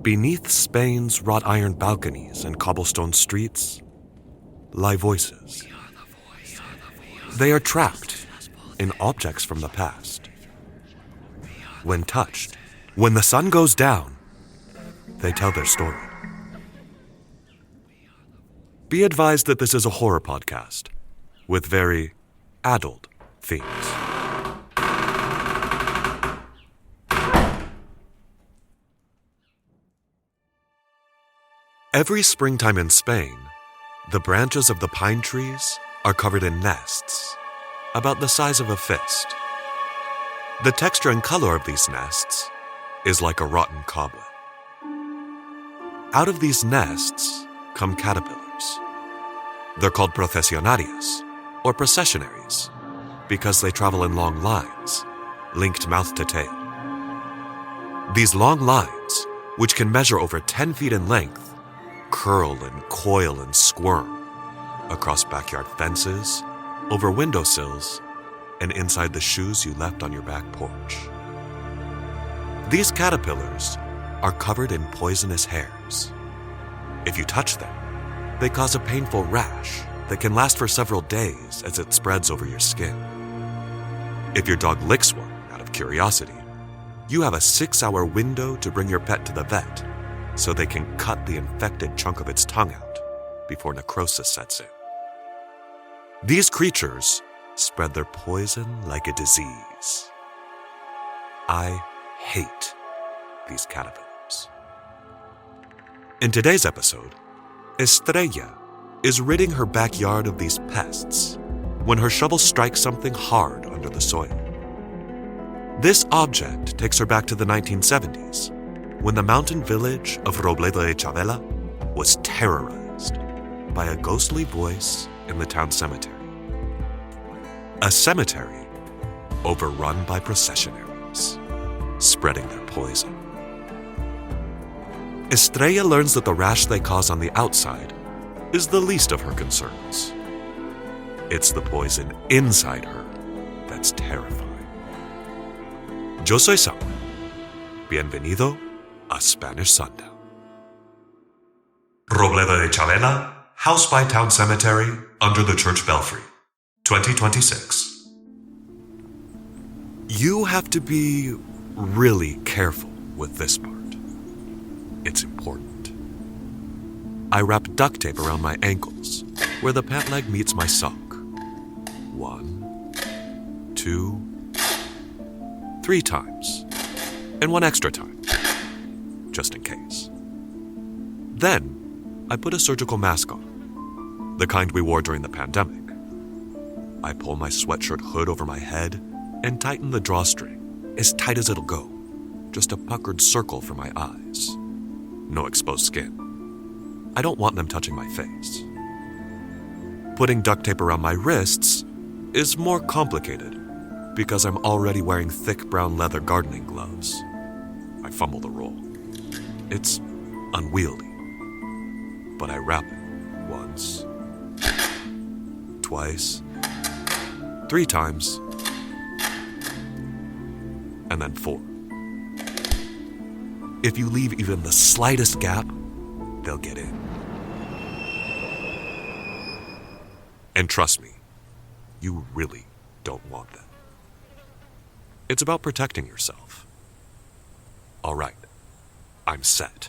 Beneath Spain's wrought iron balconies and cobblestone streets lie voices. They are trapped in objects from the past. When touched, when the sun goes down, they tell their story. Be advised that this is a horror podcast with very adult themes. Every springtime in Spain, the branches of the pine trees are covered in nests, about the size of a fist. The texture and color of these nests is like a rotten cobweb. Out of these nests come caterpillars. They're called Processionaries, or Processionaries, because they travel in long lines, linked mouth to tail. These long lines, which can measure over 10 feet in length, curl and coil and squirm across backyard fences, over windowsills, and inside the shoes you left on your back porch. These caterpillars are covered in poisonous hairs. If you touch them, they cause a painful rash that can last for several days as it spreads over your skin. If your dog licks one out of curiosity, you have a 6-hour window to bring your pet to the vet so they can cut the infected chunk of its tongue out before necrosis sets in. These creatures spread their poison like a disease. I hate these caterpillars. In today's episode, Estrella is ridding her backyard of these pests when her shovel strikes something hard under the soil. This object takes her back to the 1970s, when the mountain village of Robledo de Chavela was terrorized by a ghostly voice in the town cemetery. A cemetery overrun by processionaries, spreading their poison. Estrella learns that the rash they cause on the outside is the least of her concerns. It's the poison inside her that's terrifying. Yo soy Samuel. Bienvenido a Spanish Sundown. Robledo de Chavela, house by town cemetery under the church belfry, 2026. You have to be really careful with this part. It's important. I wrap duct tape around my ankles, where the pant leg meets my sock. 1, 2, 3 times, and 1 extra time, just in case. Then, I put a surgical mask on, the kind we wore during the pandemic. I pull my sweatshirt hood over my head and tighten the drawstring, as tight as it'll go, just a puckered circle for my eyes. No exposed skin. I don't want them touching my face. Putting duct tape around my wrists is more complicated because I'm already wearing thick brown leather gardening gloves. I fumble the roll. It's unwieldy, but I wrap it once, twice, 3 times, and then 4. If you leave even the slightest gap, they'll get in. And trust me, you really don't want them. It's about protecting yourself. All right, I'm set.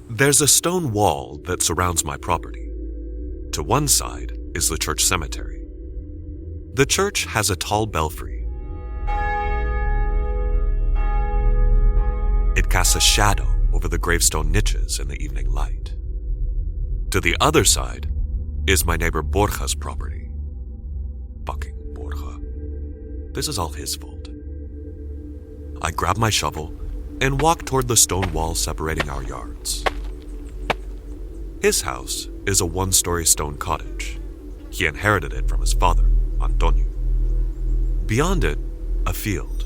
There's a stone wall that surrounds my property. To one side is the church cemetery. The church has a tall belfry. It casts a shadow over the gravestone niches in the evening light. To the other side is my neighbor Borja's property. Fucking Borja. This is all his fault. I grab my shovel and walk toward the stone wall separating our yards. His house is a 1-story stone cottage. He inherited it from his father, Antonio. Beyond it, a field.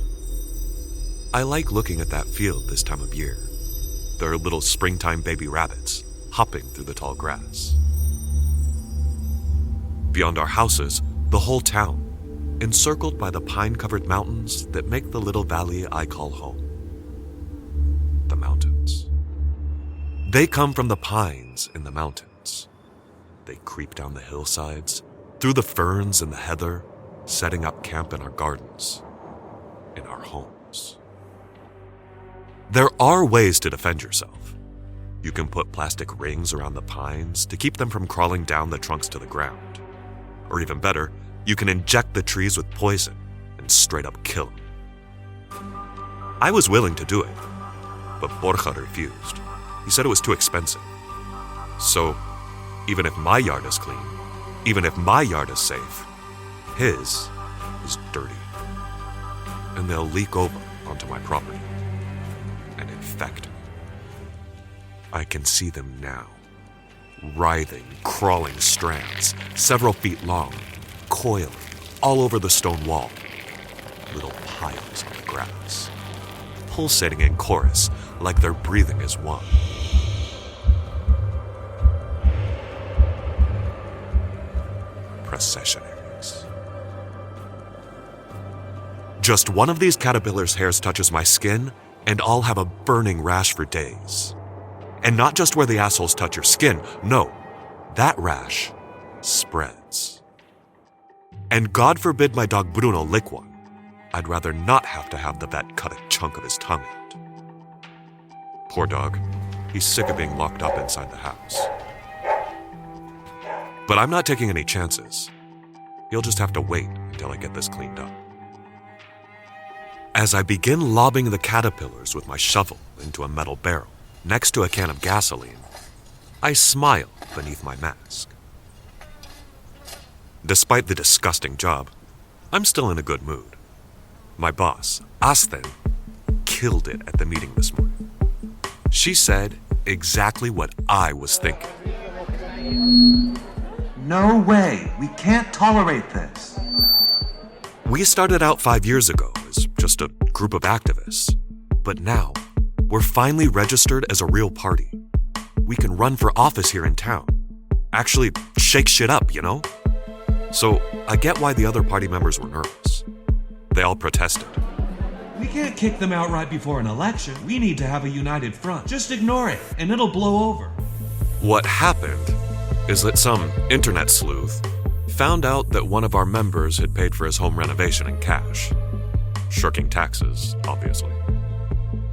I like looking at that field this time of year. There are little springtime baby rabbits hopping through the tall grass. Beyond our houses, the whole town, encircled by the pine-covered mountains that make the little valley I call home. The the mountains. They come from the pines in the mountains. They creep down the hillsides, through the ferns and the heather, setting up camp in our gardens, in our homes. There are ways to defend yourself. You can put plastic rings around the pines to keep them from crawling down the trunks to the ground. Or even better, you can inject the trees with poison and straight up kill them. I was willing to do it, but Borja refused. He said it was too expensive. So, even if my yard is clean, even if my yard is safe, his is dirty. And they'll leak over onto my property and infect me. I can see them now. Writhing, crawling strands, several feet long, coiling all over the stone wall. Little piles on the grass, pulsating in chorus like their breathing is one. Processionaries. Just one of these caterpillars' hairs touches my skin, and I'll have a burning rash for days. And not just where the assholes touch your skin, no, that rash spreads. And God forbid my dog Bruno lick one. I'd rather not have to have the vet cut a chunk of his tongue out. Poor dog, he's sick of being locked up inside the house. But I'm not taking any chances. He'll just have to wait until I get this cleaned up. As I begin lobbing the caterpillars with my shovel into a metal barrel next to a can of gasoline, I smile beneath my mask. Despite the disgusting job, I'm still in a good mood. My boss, Asten, killed it at the meeting this morning. She said exactly what I was thinking. No way. We can't tolerate this. We started out 5 years ago as just a group of activists, but now we're finally registered as a real party. We can run for office here in town. Actually shake shit up, you know? So I get why the other party members were nervous. They all protested. We can't kick them out right before an election. We need to have a united front. Just ignore it, and it'll blow over. What happened is that some internet sleuth found out that one of our members had paid for his home renovation in cash. Shirking taxes, obviously.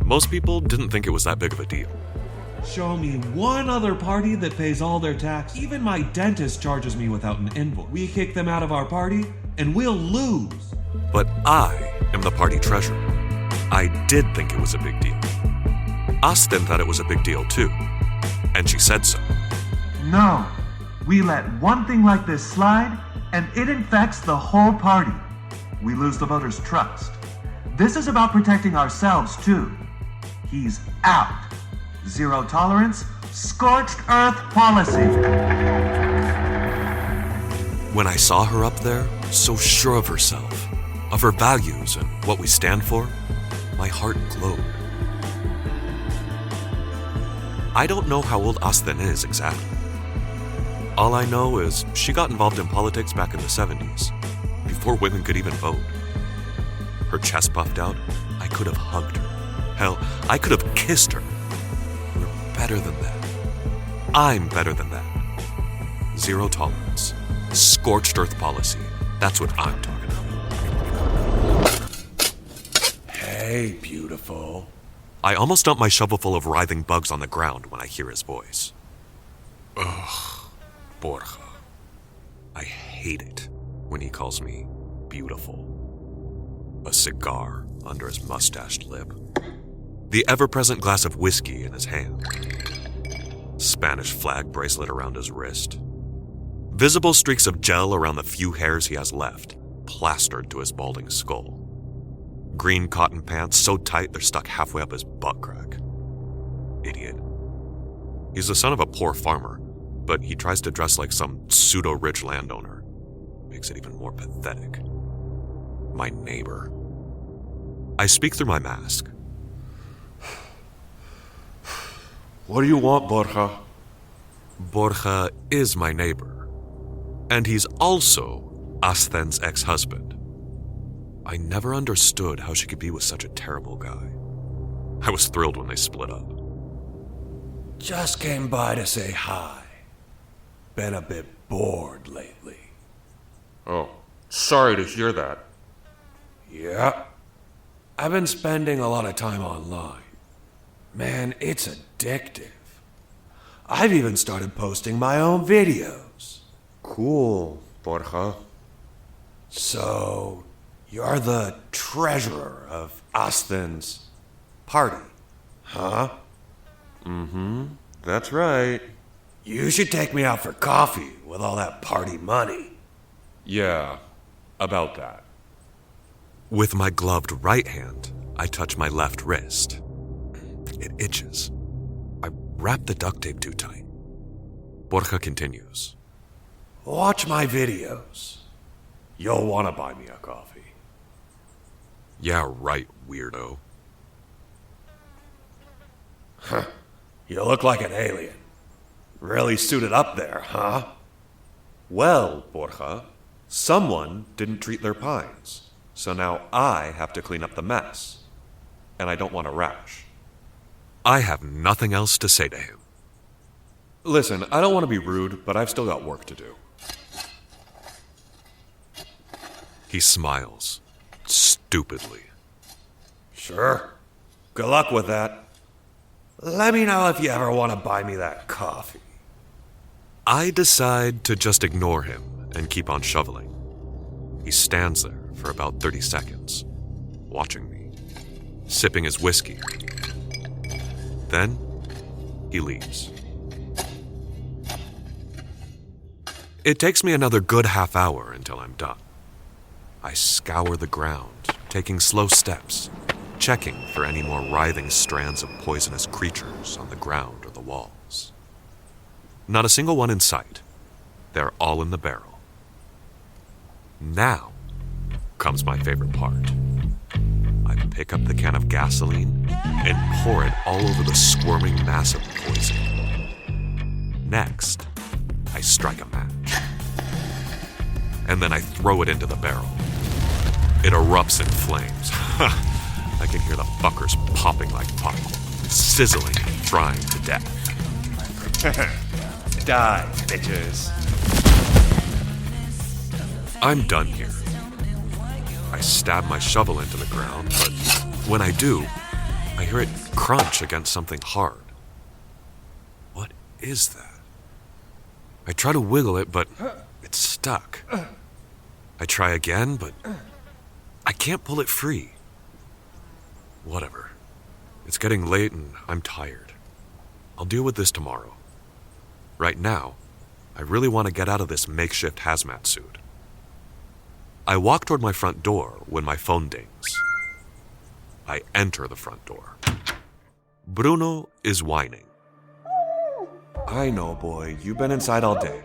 Most people didn't think it was that big of a deal. Show me one other party that pays all their tax. Even my dentist charges me without an invoice. We kick them out of our party, and we'll lose. But I am the party treasurer. I did think it was a big deal. Asten thought it was a big deal too, and she said so. No. We let one thing like this slide, and it infects the whole party. We lose the voters' trust. This is about protecting ourselves, too. He's out. Zero tolerance, scorched earth policy. When I saw her up there, so sure of herself, of her values and what we stand for, my heart glowed. I don't know how old Asten is exactly. All I know is she got involved in politics back in the 70s, before women could even vote. Her chest puffed out, I could have hugged her. Hell, I could have kissed her. We're better than that. I'm better than that. Zero tolerance. Scorched earth policy. That's what I'm talking about. Hey, beautiful. I almost dump my shovel full of writhing bugs on the ground when I hear his voice. Ugh. Borja. I hate it when he calls me beautiful. A cigar under his mustached lip. The ever-present glass of whiskey in his hand. Spanish flag bracelet around his wrist. Visible streaks of gel around the few hairs he has left, plastered to his balding skull. Green cotton pants so tight they're stuck halfway up his butt crack. Idiot. He's the son of a poor farmer, but he tries to dress like some pseudo-rich landowner. Makes it even more pathetic. My neighbor. I speak through my mask. What do you want, Borja? Borja is my neighbor. And he's also Asten's ex-husband. I never understood how she could be with such a terrible guy. I was thrilled when they split up. Just came by to say hi. Been a bit bored lately. Oh, sorry to hear that. Yeah. I've been spending a lot of time online. Man, it's addictive. I've even started posting my own videos. Cool, Borja. So, you're the treasurer of Aston's party, huh? That's right. You should take me out for coffee with all that party money. Yeah, about that. With my gloved right hand, I touch my left wrist. It itches. I wrap the duct tape too tight. Borja continues. Watch my videos. You'll want to buy me a coffee. Yeah, right, weirdo. Huh. You look like an alien. Really suited up there, huh? Well, Borja, someone didn't treat their pines, so now I have to clean up the mess. And I don't want a rash. I have nothing else to say to him. Listen, I don't want to be rude, but I've still got work to do. He smiles, stupidly. Sure. Good luck with that. Let me know if you ever want to buy me that coffee. I decide to just ignore him and keep on shoveling. He stands there for about 30 seconds, watching me, sipping his whiskey. Then, he leaves. It takes me another good half hour until I'm done. I scour the ground, taking slow steps, checking for any more writhing strands of poisonous creatures on the ground or the walls. Not a single one in sight. They're all in the barrel. Now comes my favorite part. I pick up the can of gasoline and pour it all over the squirming mass of poison. Next, I strike a match. And then I throw it into the barrel. It erupts in flames. I can hear the fuckers popping like popcorn, sizzling and frying to death. Die, bitches. I'm done here. I stab my shovel into the ground, but when I do, I hear it crunch against something hard. What is that? I try to wiggle it, but it's stuck. I try again, but I can't pull it free. Whatever. It's getting late and I'm tired. I'll deal with this tomorrow. Right now, I really want to get out of this makeshift hazmat suit. I walk toward my front door when my phone dings. I enter the front door. Bruno is whining. I know, boy. You've been inside all day.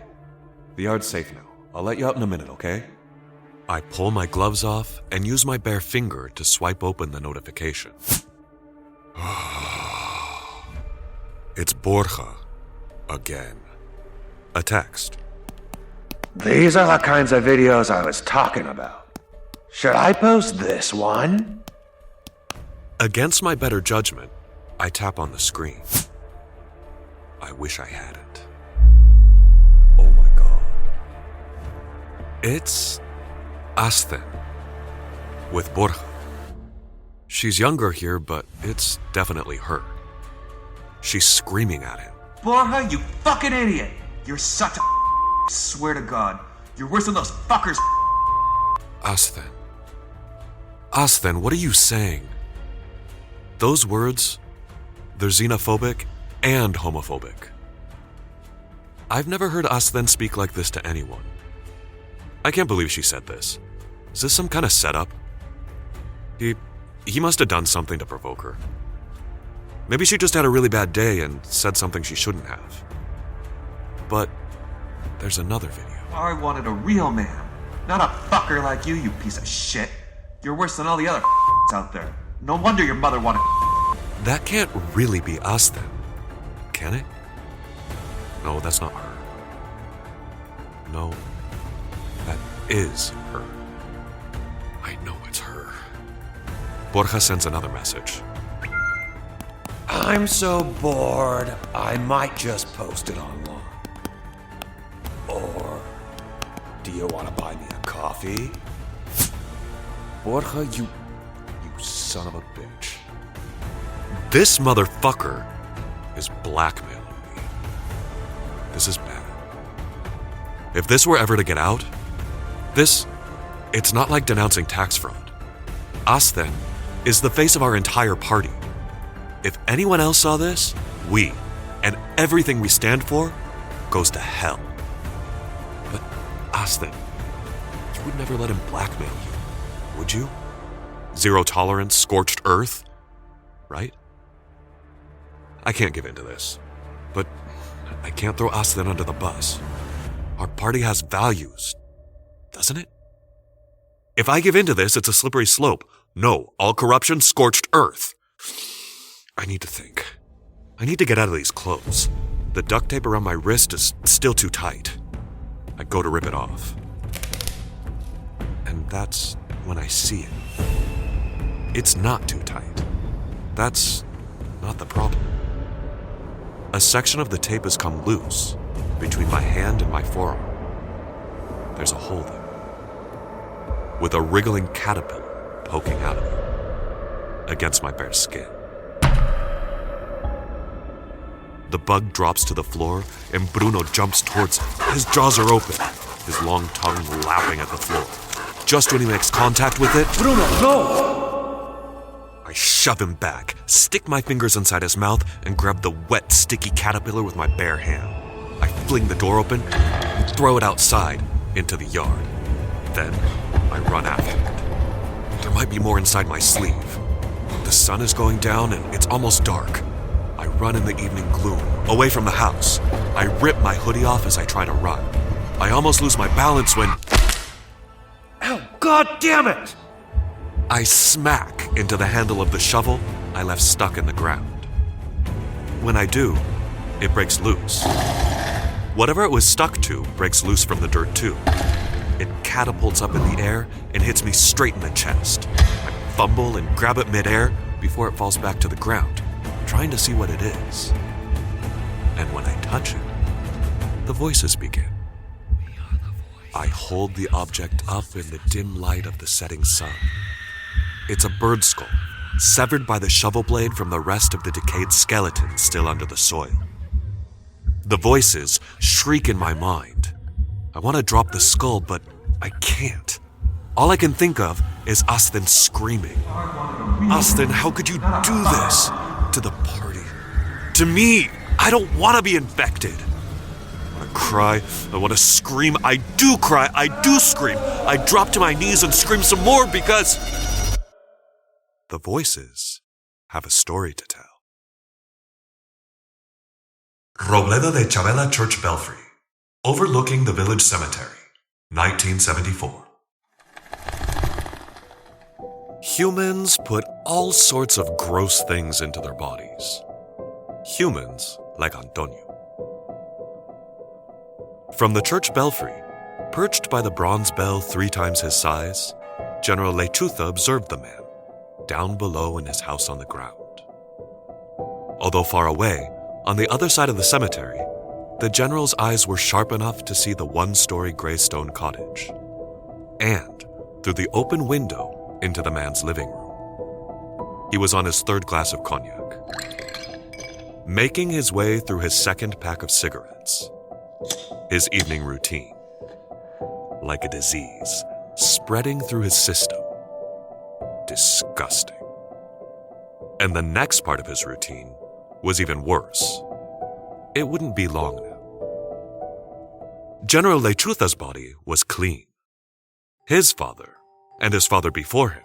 The yard's safe now. I'll let you out in a minute, okay? I pull my gloves off and use my bare finger to swipe open the notification. It's Borja again. A text. These are the kinds of videos I was talking about. Should I post this one? Against my better judgment, I tap on the screen. I wish I hadn't. Oh my god. It's Aston with Borja. She's younger here, but it's definitely her. She's screaming at him. Borja, you fucking idiot! You're such a swear to God. You're worse than those fuckers. Aston, what are you saying? Those words, they're xenophobic and homophobic. I've never heard Aston speak like this to anyone. I can't believe she said this. Is this some kind of setup? He must have done something to provoke her. Maybe she just had a really bad day and said something she shouldn't have. But there's another video. I wanted a real man, not a fucker like you, you piece of shit. You're worse than all the other out there. No wonder your mother wanted. That can't really be us then, can it? No, that's not her. No, that is her. I know it's her. Borja sends another message. I'm so bored, I might just post it online. Or, do you want to buy me a coffee? Borja, you son of a bitch. This motherfucker is blackmailing me. This is bad. If this were ever to get out, it's not like denouncing tax fraud. Aston is the face of our entire party. If anyone else saw this, we, and everything we stand for, goes to hell. But Aston, you would never let him blackmail you, would you? Zero tolerance, scorched earth, right? I can't give in to this, but I can't throw Aston under the bus. Our party has values, doesn't it? If I give in to this, it's a slippery slope. No, all corruption, scorched earth. I need to think. I need to get out of these clothes. The duct tape around my wrist is still too tight. I go to rip it off. And that's when I see it. It's not too tight. That's not the problem. A section of the tape has come loose between my hand and my forearm. There's a hole there, with a wriggling caterpillar poking out of it, against my bare skin. The bug drops to the floor, and Bruno jumps towards it. His jaws are open, his long tongue lapping at the floor. Just when he makes contact with it, Bruno, no! I shove him back, stick my fingers inside his mouth, and grab the wet, sticky caterpillar with my bare hand. I fling the door open and throw it outside into the yard. Then I run after it. There might be more inside my sleeve. The sun is going down and it's almost dark. I run in the evening gloom, away from the house. I rip my hoodie off as I try to run. I almost lose my balance when... Oh, God damn it! I smack into the handle of the shovel I left stuck in the ground. When I do, it breaks loose. Whatever it was stuck to breaks loose from the dirt too. It catapults up in the air and hits me straight in the chest. I fumble and grab it midair before it falls back to the ground, trying to see what it is. And when I touch it, the voices begin. I hold the object up in the dim light of the setting sun. It's a bird skull, severed by the shovel blade from the rest of the decayed skeleton still under the soil. The voices shriek in my mind. I want to drop the skull, but I can't. All I can think of is Aston screaming. Aston, how could you do this? To the party. To me! I don't want to be infected. I want to cry. I want to scream. I do cry. I do scream. I drop to my knees and scream some more because... the voices have a story to tell. Robledo de Chavela Church Belfry, overlooking the village cemetery, 1974. Humans put all sorts of gross things into their bodies. Humans like Antonio. From the church belfry, perched by the bronze bell 3 times his size, General Lechuza observed the man, down below in his house on the ground. Although far away, on the other side of the cemetery, the general's eyes were sharp enough to see the 1-story gray stone cottage, and through the open window into the man's living room. He was on his 3rd glass of cognac, making his way through his 2nd pack of cigarettes. His evening routine, like a disease, spreading through his system. Disgusting. And the next part of his routine was even worse. It wouldn't be long now. General Lechuza's body was clean. His father, and his father before him,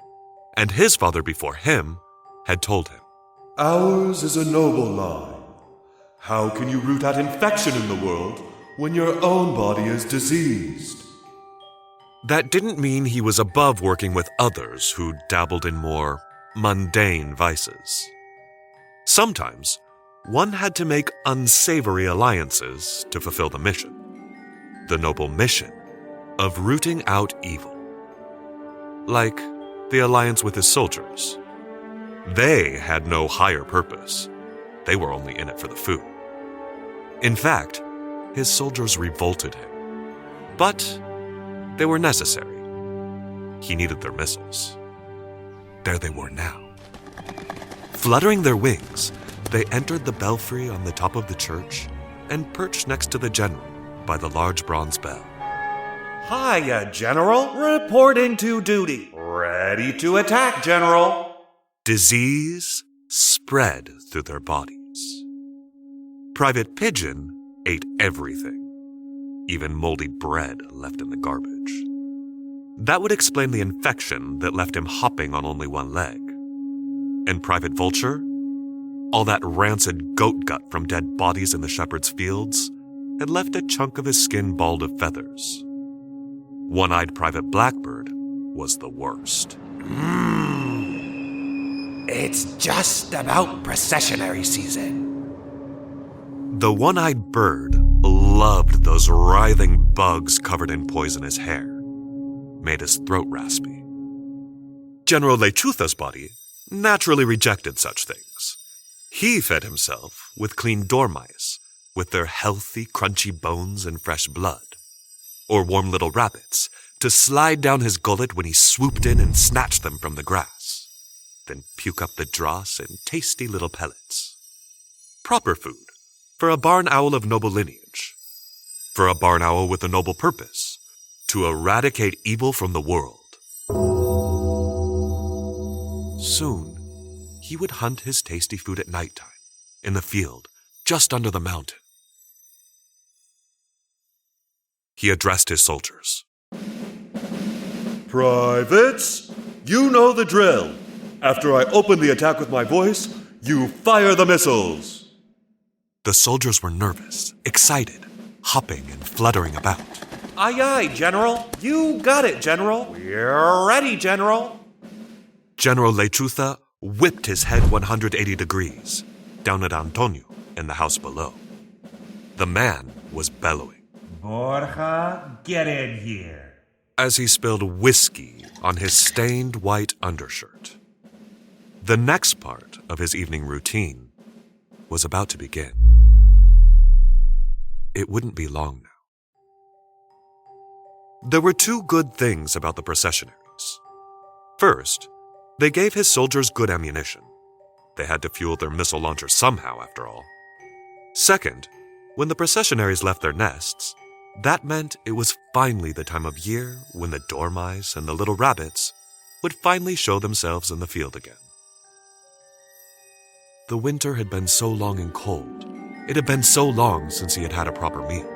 and his father before him, had told him, Ours is a noble line. How can you root out infection in the world when your own body is diseased? That didn't mean he was above working with others who dabbled in more mundane vices. Sometimes, one had to make unsavory alliances to fulfill the mission. The noble mission of rooting out evil. Like the alliance with his soldiers. They had no higher purpose. They were only in it for the food. In fact, his soldiers revolted him. But they were necessary. He needed their missiles. There they were now. Fluttering their wings, they entered the belfry on the top of the church and perched next to the general by the large bronze bell. Hiya, General. Reporting to duty. Ready to attack, General. Disease spread through their bodies. Private Pigeon ate everything, even moldy bread left in the garbage. That would explain the infection that left him hopping on only one leg. And Private Vulture? All that rancid goat gut from dead bodies in the shepherd's fields had left a chunk of his skin bald of feathers. One-eyed Private Blackbird was the worst. It's just about processionary season. The one-eyed bird loved those writhing bugs covered in poisonous hair. Made his throat raspy. General Lechutha's body naturally rejected such things. He fed himself with clean dormice, with their healthy, crunchy bones and fresh blood, or warm little rabbits to slide down his gullet when he swooped in and snatched them from the grass, then puke up the dross in tasty little pellets. Proper food for a barn owl of noble lineage, for a barn owl with a noble purpose, to eradicate evil from the world. Soon, he would hunt his tasty food at nighttime, in the field, just under the mountain. He addressed his soldiers. Privates, you know the drill. After I open the attack with my voice, you fire the missiles. The soldiers were nervous, excited, hopping and fluttering about. Aye, aye, General. You got it, General. We're ready, General. General Lechutha whipped his head 180 degrees, down at Antonio in the house below. The man was bellowing. Borja, get in here. As he spilled whiskey on his stained white undershirt. The next part of his evening routine was about to begin. It wouldn't be long now. There were two good things about the Processionaries. First, they gave his soldiers good ammunition. They had to fuel their missile launchers somehow, after all. Second, when the Processionaries left their nests, that meant it was finally the time of year when the dormice and the little rabbits would finally show themselves in the field again. The winter had been so long and cold. It had been so long since he had had a proper meal.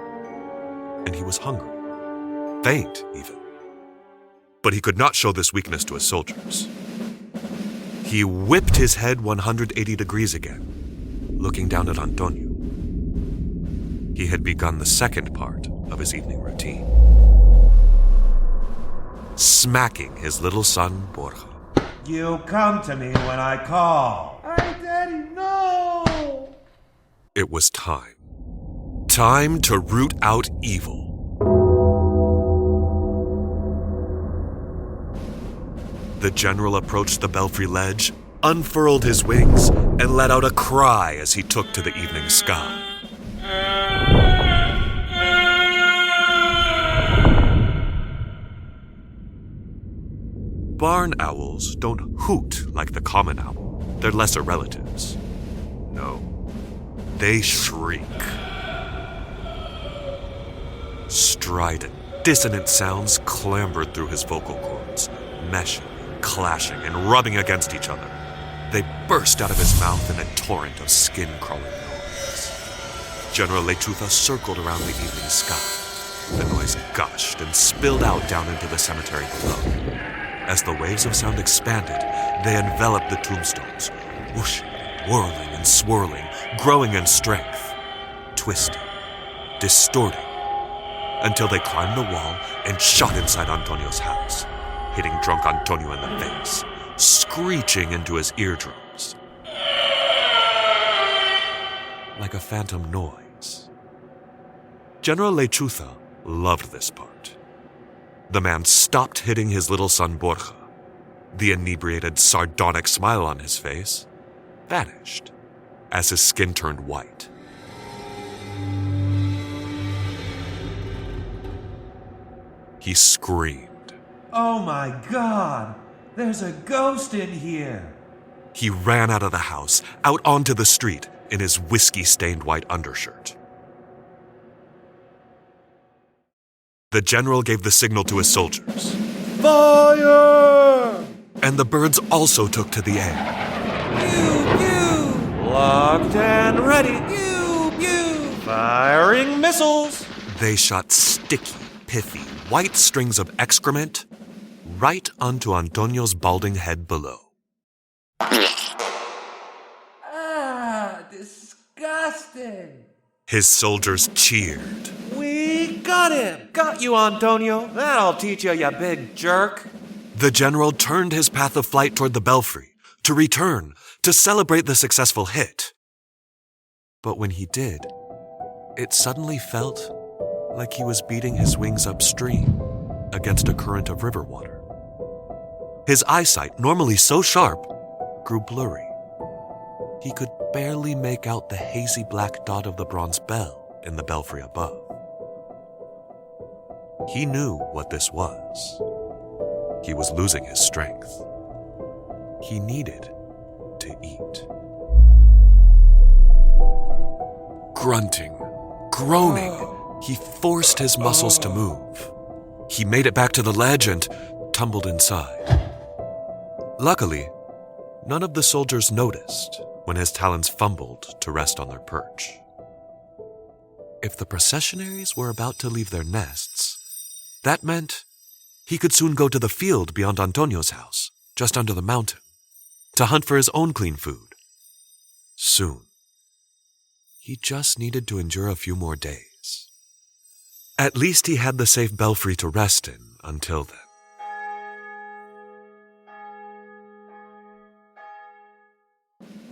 And he was hungry. Faint, even. But he could not show this weakness to his soldiers. He whipped his head 180 degrees again, looking down at Antonio. He had begun the second part of his evening routine. Smacking his little son, Borja. You come to me when I call. Hey, Daddy, no! It was time. Time to root out evil. The general approached the belfry ledge, unfurled his wings, and let out a cry as he took to the evening sky. Barn owls don't hoot like the common owl, their lesser relatives. No, they shriek. Strident, dissonant sounds clambered through his vocal cords, meshing, clashing, and rubbing against each other. They burst out of his mouth in a torrent of skin-crawling noise. General Lechutha circled around the evening sky. The noise gushed and spilled out down into the cemetery below. As the waves of sound expanded, they enveloped the tombstones, whooshing, whirling, and swirling, growing in strength, twisting, distorting, until they climbed the wall and shot inside Antonio's house, hitting drunk Antonio in the face, screeching into his eardrums. Like a phantom noise. General Lechutha loved this part. The man stopped hitting his little son Borja. The inebriated, sardonic smile on his face vanished. as his skin turned white. He screamed. Oh my God! There's a ghost in here! He ran out of the house, out onto the street, in his whiskey-stained white undershirt. The general gave the signal to his soldiers. Fire! And the birds also took to the air. Pew, pew! Locked and ready. Pew, pew! Firing missiles! They shot sticky, pithy, white strings of excrement right onto Antonio's balding head below. Ah, disgusting! His soldiers cheered. We got him! Got you, Antonio. That'll teach you, you big jerk. The general turned his path of flight toward the belfry, to return, to celebrate the successful hit. But when he did, it suddenly felt like he was beating his wings upstream against a current of river water. His eyesight, normally so sharp, grew blurry. He could barely make out the hazy black dot of the bronze bell in the belfry above. He knew what this was. He was losing his strength. He needed to eat. Grunting, groaning, he forced his muscles to move. He made it back to the ledge and tumbled inside. Luckily, none of the soldiers noticed when his talons fumbled to rest on their perch. If the processionaries were about to leave their nests, that meant he could soon go to the field beyond Antonio's house, just under the mountain, to hunt for his own clean food. Soon. He just needed to endure a few more days. At least he had the safe belfry to rest in until then.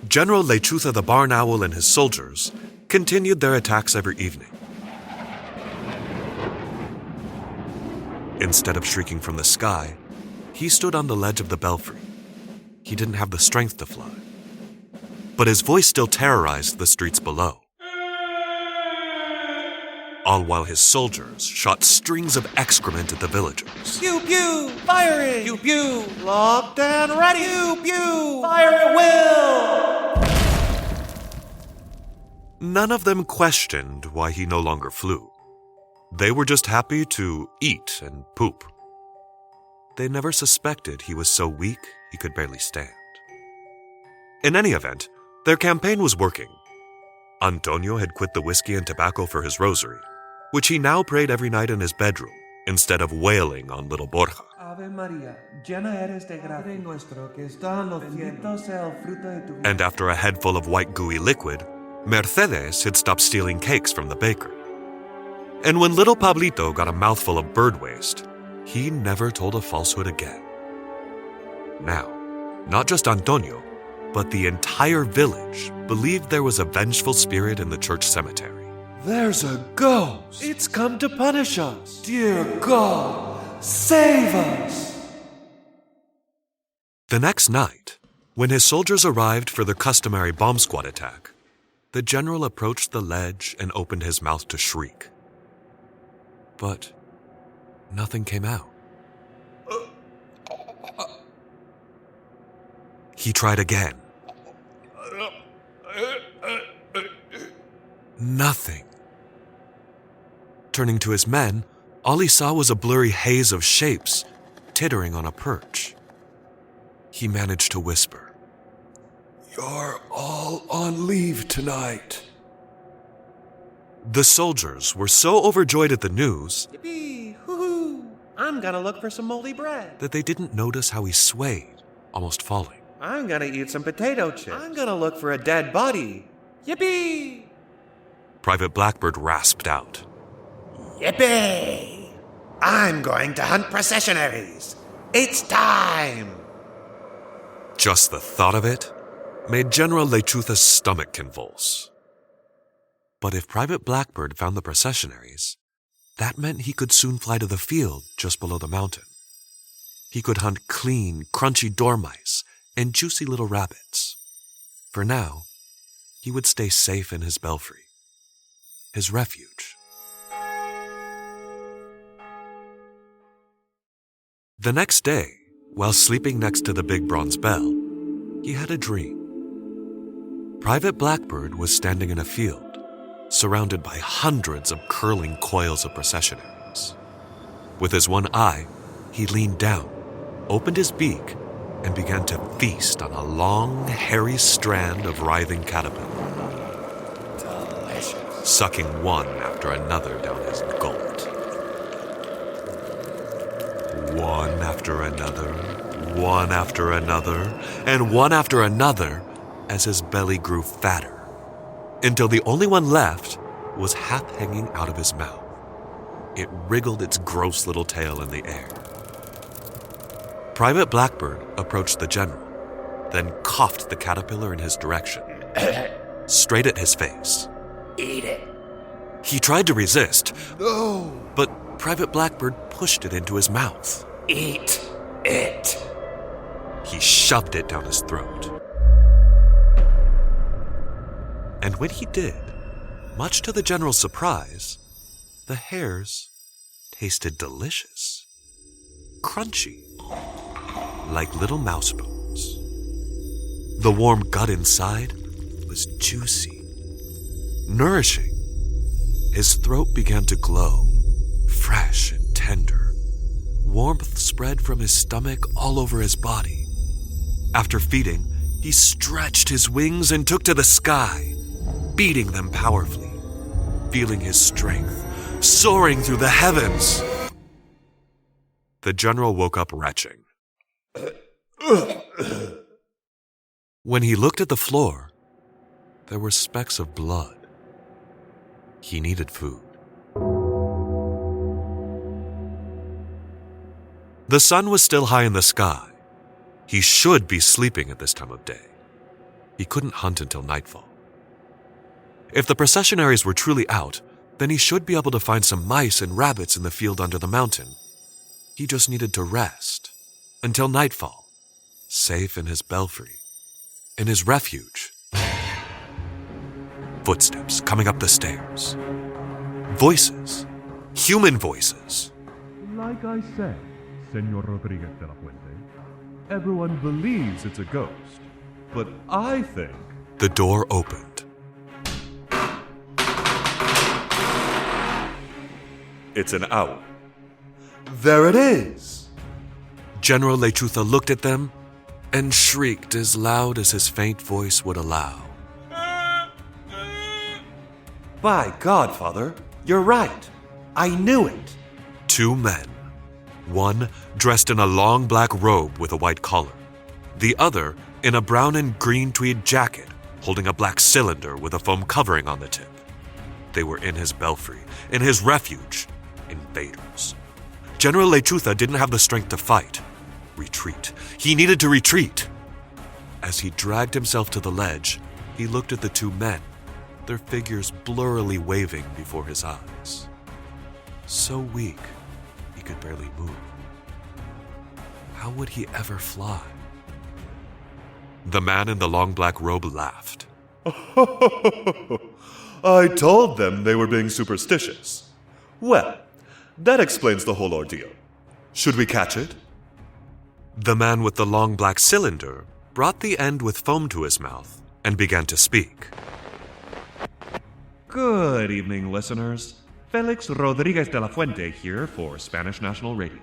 General Lechuza the Barn Owl and his soldiers continued their attacks every evening. Instead of shrieking from the sky, he stood on the ledge of the belfry. He didn't have the strength to fly, but his voice still terrorized the streets below. All while his soldiers shot strings of excrement at the villagers. Pew, pew! Firing! Pew, pew! Locked and ready! Pew, pew! Fire at will! None of them questioned why he no longer flew. They were just happy to eat and poop. They never suspected he was so weak he could barely stand. In any event, their campaign was working. Antonio had quit the whiskey and tobacco for his rosary, which he now prayed every night in his bedroom instead of wailing on little Borja. Ave María, llena eres de gracia. Padre nuestro que está en los cielos, bendito sea el fruto de tu vientre. And after a head full of white gooey liquid, Mercedes had stopped stealing cakes from the bakery. And when little Pablito got a mouthful of bird waste, he never told a falsehood again. Now, not just Antonio, but the entire village believed there was a vengeful spirit in the church cemetery. There's a ghost! It's come to punish us! Dear God, save us! The next night, when his soldiers arrived for their customary bomb squad attack, the general approached the ledge and opened his mouth to shriek. But nothing came out. He tried again. Nothing. Turning to his men, all he saw was a blurry haze of shapes tittering on a perch. He managed to whisper, "You're all on leave tonight." The soldiers were so overjoyed at the news Yippee! Hoo-hoo! I'm gonna look for some moldy bread. that they didn't notice how he swayed, almost falling. I'm gonna eat some potato chips. I'm gonna look for a dead body. Yippee! Private Blackbird rasped out. Yippee! I'm going to hunt processionaries. It's time! Just the thought of it made General Lechuza's stomach convulse. But if Private Blackbird found the processionaries, that meant he could soon fly to the field just below the mountain. He could hunt clean, crunchy dormice and juicy little rabbits. For now, he would stay safe in his belfry, his refuge. The next day, while sleeping next to the big bronze bell, he had a dream. Private Blackbird was standing in a field, surrounded by hundreds of curling coils of processionaries. With his one eye, he leaned down, opened his beak, and began to feast on a long, hairy strand of writhing caterpillar. Delicious. Sucking one after another down his gullet. One after another, one after another, and one after another as his belly grew fatter, until the only one left was half hanging out of his mouth. It wriggled its gross little tail in the air. Private Blackbird approached the general, then coughed the caterpillar in his direction, straight at his face. Eat it. He tried to resist, but Private Blackbird pushed it into his mouth. Eat it. He shoved it down his throat. And when he did, much to the general's surprise, the hairs tasted delicious, crunchy, like little mouse bones. The warm gut inside was juicy, nourishing. His throat began to glow, fresh and tender. Warmth spread from his stomach all over his body. After feeding, he stretched his wings and took to the sky, beating them powerfully, feeling his strength soaring through the heavens. The general woke up retching. When he looked at the floor, there were specks of blood. He needed food. The sun was still high in the sky. He should be sleeping at this time of day. He couldn't hunt until nightfall. If the processionaries were truly out, then he should be able to find some mice and rabbits in the field under the mountain. He just needed to rest until nightfall, safe in his belfry, in his refuge. Footsteps coming up the stairs. Voices. Human voices. Like I said, Senor Rodriguez de la Fuente, everyone believes it's a ghost, but I think... The door opened. It's an owl. There it is! General Lechuza looked at them and shrieked as loud as his faint voice would allow. By God, Father, you're right. I knew it. Two men. One dressed in a long black robe with a white collar. The other in a brown and green tweed jacket, holding a black cylinder with a foam covering on the tip. They were in his belfry, in his refuge, invaders. General Lechuza didn't have the strength to fight. Retreat. He needed to retreat. As he dragged himself to the ledge, he looked at the two men, their figures blurrily waving before his eyes. So weak, he could barely move. How would he ever fly? The man in the long black robe laughed. I told them they were being superstitious. Well, that explains the whole ordeal. Should we catch it? The man with the long black cylinder brought the end with foam to his mouth and began to speak. Good evening, listeners. Felix Rodriguez de la Fuente here for Spanish National Radio.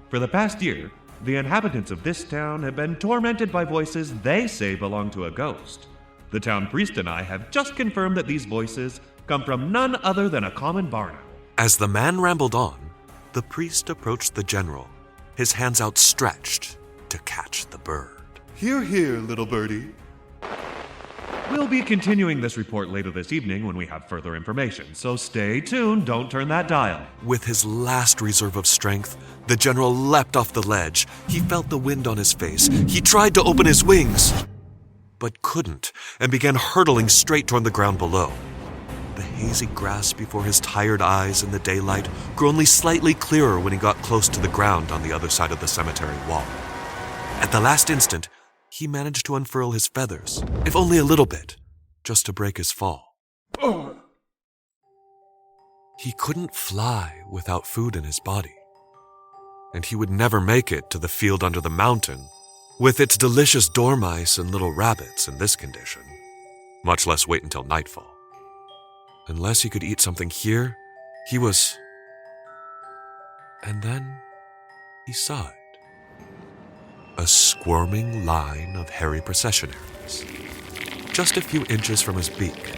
For the past year, the inhabitants of this town have been tormented by voices they say belong to a ghost. The town priest and I have just confirmed that these voices come from none other than a common barn owl. As the man rambled on, the priest approached the general, his hands outstretched to catch the bird. Hear, hear, little birdie. We'll be continuing this report later this evening when we have further information, so stay tuned, don't turn that dial. With his last reserve of strength, the general leapt off the ledge. He felt the wind on his face. He tried to open his wings, but couldn't, and began hurtling straight toward the ground below. The hazy grass before his tired eyes in the daylight grew only slightly clearer when he got close to the ground on the other side of the cemetery wall. At the last instant, he managed to unfurl his feathers, if only a little bit, just to break his fall. He couldn't fly without food in his body, and he would never make it to the field under the mountain with its delicious dormice and little rabbits in this condition, much less wait until nightfall. Unless he could eat something here, he was... And then he sighed. A squirming line of hairy processionaries, just a few inches from his beak,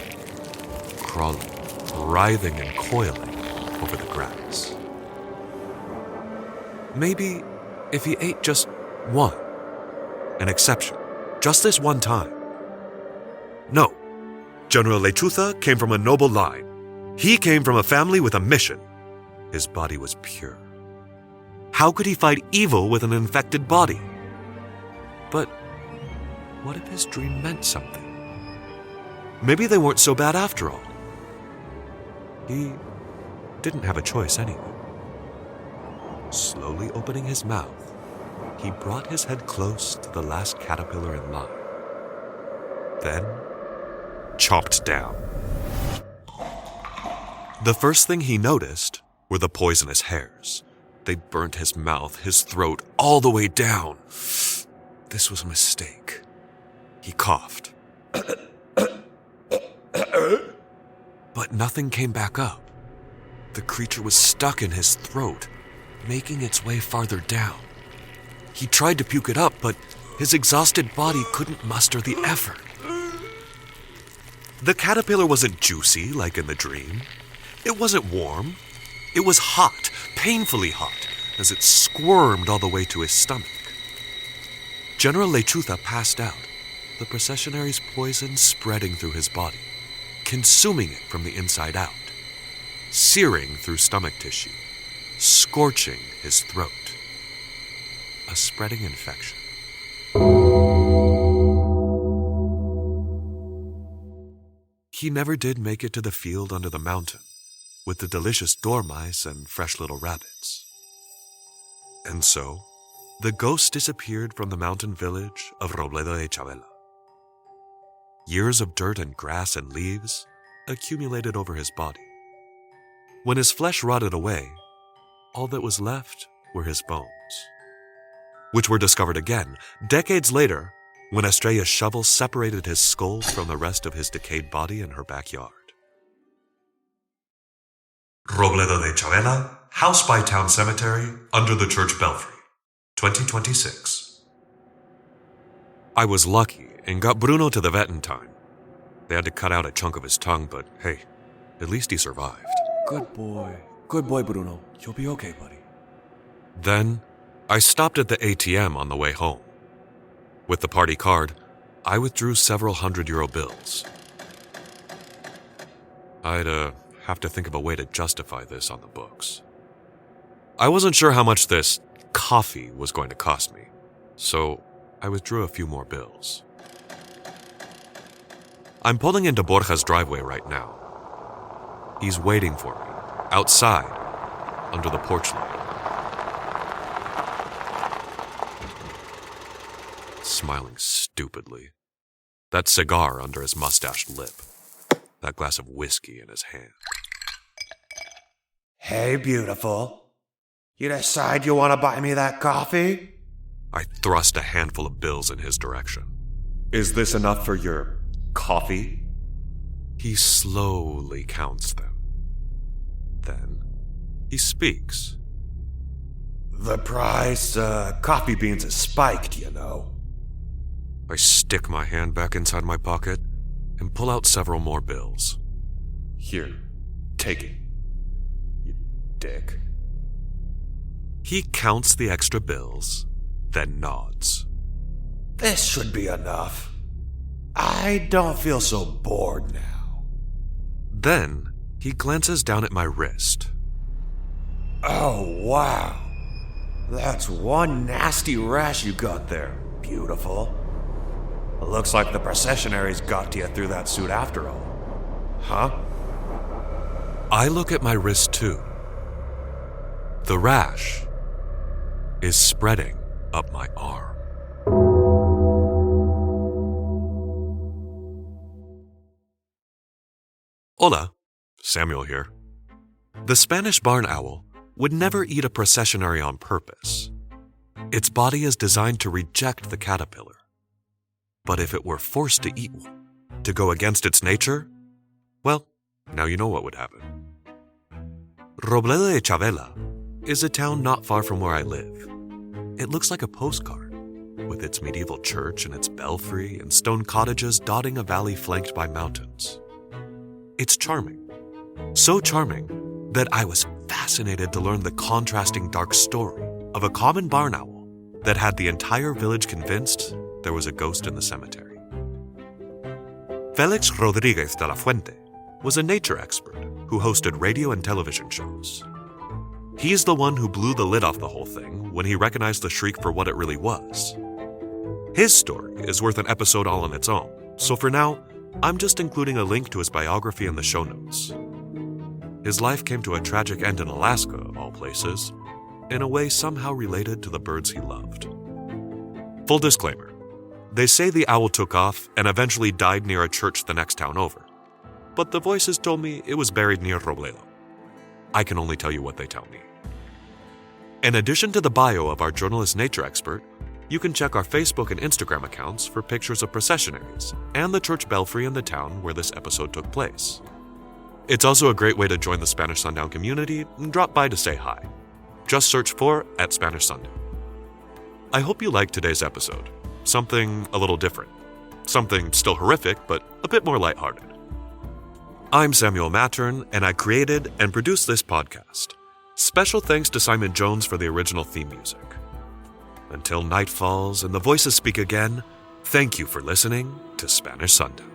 crawling, writhing and coiling over the grass. Maybe if he ate just one, an exception, just this one time. No, General Lechuza came from a noble line. He came from a family with a mission. His body was pure. How could he fight evil with an infected body? But what if his dream meant something? Maybe they weren't so bad after all. He didn't have a choice anyway. Slowly opening his mouth, he brought his head close to the last caterpillar in line. Then chomped down. The first thing he noticed were the poisonous hairs. They burnt his mouth, his throat, all the way down. This was a mistake. He coughed. But nothing came back up. The creature was stuck in his throat, making its way farther down. He tried to puke it up, but his exhausted body couldn't muster the effort. The caterpillar wasn't juicy like in the dream. It wasn't warm. It was hot, painfully hot, as it squirmed all the way to his stomach. General Lechuza passed out, the Processionaries' poison spreading through his body, consuming it from the inside out, searing through stomach tissue, scorching his throat. A spreading infection. He never did make it to the field under the mountain, with the delicious dormice and fresh little rabbits. And so, the ghost disappeared from the mountain village of Robledo de Chavela. Years of dirt and grass and leaves accumulated over his body. When his flesh rotted away, all that was left were his bones, which were discovered again decades later when Estrella's shovel separated his skull from the rest of his decayed body in her backyard. Robledo de Chavela, House by Town Cemetery, under the church belfry, 2026. I was lucky and got Bruno to the vet in time. They had to cut out a chunk of his tongue, but hey, at least he survived. Good boy, Bruno. You'll be okay, buddy. Then, I stopped at the ATM on the way home. With the party card, I withdrew several €100 bills. I'd have to think of a way to justify this on the books. I wasn't sure how much this coffee was going to cost me, so I withdrew a few more bills. I'm pulling into Borja's driveway right now. He's waiting for me, outside, under the porch light. Smiling stupidly. That cigar under his mustached lip. That glass of whiskey in his hand. Hey, beautiful. You decide you want to buy me that coffee? I thrust a handful of bills in his direction. Is this enough for your coffee? He slowly counts them. Then he speaks. The price, coffee beans is spiked, you know. I stick my hand back inside my pocket and pull out several more bills. Here, take it. You dick. He counts the extra bills, then nods. This should be enough. I don't feel so bored now. Then he glances down at my wrist. Oh, wow. That's one nasty rash you got there, beautiful. It looks like the Processionaries got to you through that suit after all. Huh? I look at my wrist too. The rash is spreading up my arm. Hola, Samuel here. The Spanish barn owl would never eat a processionary on purpose. Its body is designed to reject the caterpillar. But if it were forced to eat one, to go against its nature, well, now you know what would happen. Robledo de Chavela is a town not far from where I live. It looks like a postcard, with its medieval church and its belfry and stone cottages dotting a valley flanked by mountains. It's charming. So charming that I was fascinated to learn the contrasting dark story of a common barn owl that had the entire village convinced there was a ghost in the cemetery. Felix Rodriguez de la Fuente was a nature expert who hosted radio and television shows. He's the one who blew the lid off the whole thing when he recognized the shriek for what it really was. His story is worth an episode all on its own, so for now, I'm just including a link to his biography in the show notes. His life came to a tragic end in Alaska, of all places, in a way somehow related to the birds he loved. Full disclaimer, they say the owl took off and eventually died near a church the next town over, but the voices told me it was buried near Robledo. I can only tell you what they tell me. In addition to the bio of our journalist nature expert, you can check our Facebook and Instagram accounts for pictures of processionaries and the church belfry in the town where this episode took place. It's also a great way to join the Spanish Sundown community and drop by to say hi. Just search for @SpanishSundown. I hope you liked today's episode. Something a little different. Something still horrific, but a bit more lighthearted. I'm Samuel Mattern, and I created and produced this podcast. Special thanks to Simon Jones for the original theme music. Until night falls and the voices speak again, thank you for listening to Spanish Sundown.